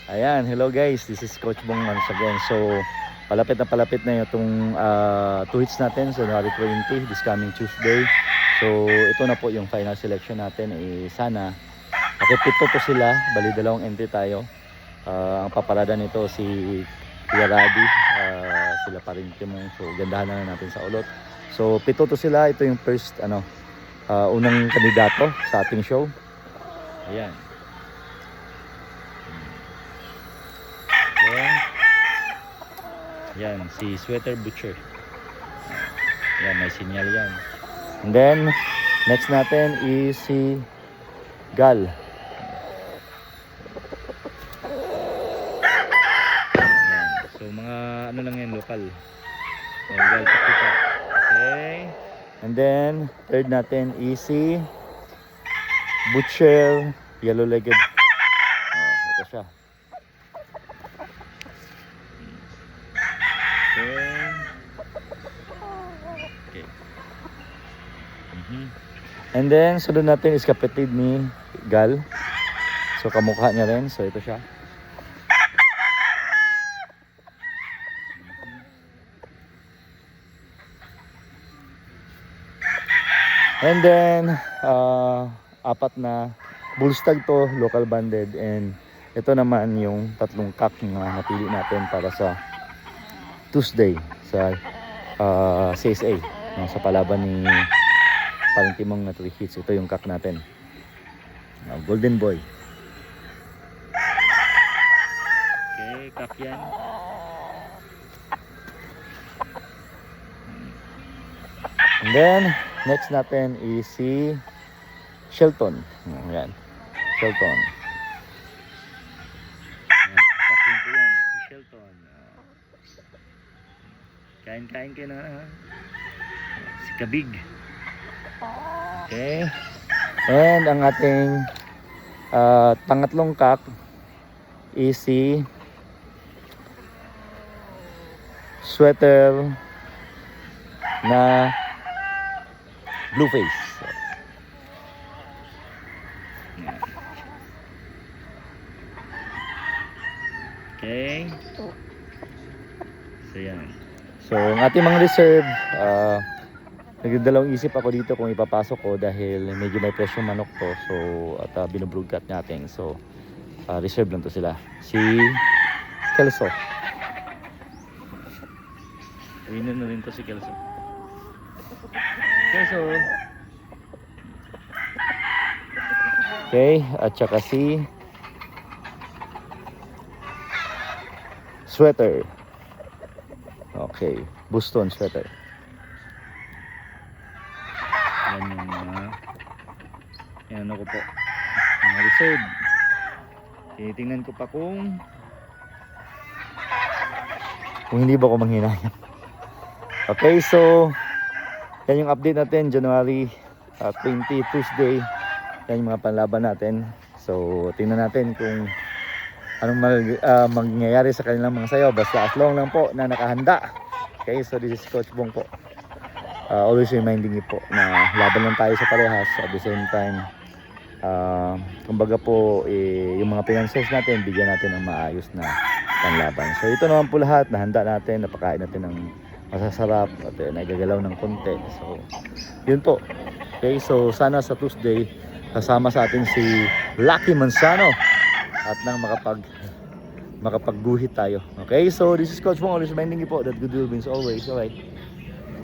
Ayan, hello guys, this is Coach Bong once again. So, palapit na itong 2 hits natin sa January 20, this coming Tuesday. So, ito na po yung final selection natin. Sana, nakipito to sila, bali dalawang entry tayo. Ang paparada nito si Kuya Radi, sila pa rin timong. So, gandahan na natin sa ulot. So, pito to sila, ito yung first, unang kandidato sa ating show. Ayan. Yan, si Sweater Butcher. Yan, may sinyal yan. And then, next natin is si Gal. Yan. So, mga ano lang yan, local. Yan, Gal Pakita. Okay. And then, third natin is si Butcher Yellow-Legged. Ito siya. Okay. And then sunod natin is kapatid ni Gal. So kamukha niya rin. So ito siya. And then apat na bullstag to, local banded, and ito naman yung tatlong cock na napili natin para sa Tuesday sa CSA, sa palaban ni Palintimong na 3 hits. Ito yung cock natin, Golden Boy. Okay, cock yan. And then next natin is si Shelton. Ayan, Shelton. Kain-kain kayo na, ha? Si Kabig. Okay. And ang ating pangatlong cock is si Sweater na blue face. Okay. So yan. So, ang ating mga reserve, nagdadalawang isip ako dito kung ipapasok ko dahil medyo may presyong manok to. So, at binubroadcast natin. So, reserve lang to sila. Si Kelso. Winner na rin to si Kelso. Kelso. Okay, at saka si Sweater. Okay, Boston Sweater. Yan yung yan ako po, mga reserve. Tinitingnan ko pa kung hindi ba ako manghinayang. Okay, so yan yung update natin, January 20 Tuesday. Yan yung mga panlaban natin. So tingnan natin kung anong mangyayari sa kanilang mga sayo, basta as long lang po na nakahanda. Okay, so this is Coach Bong po, always reminding you po na laban lang tayo sa parehas. At the same time, kumbaga po, yung mga financials natin, bigyan natin ng maayos na panlaban. So ito naman po lahat, nahanda natin, napakain natin ng masasarap at nagagalaw ng konti. So yun po. Okay, so sana sa Tuesday kasama sa atin si Lucky Manzano at nang makapagguhit tayo. Okay, so this is Coach Bong, always reminding you po that good will wins always. Alright.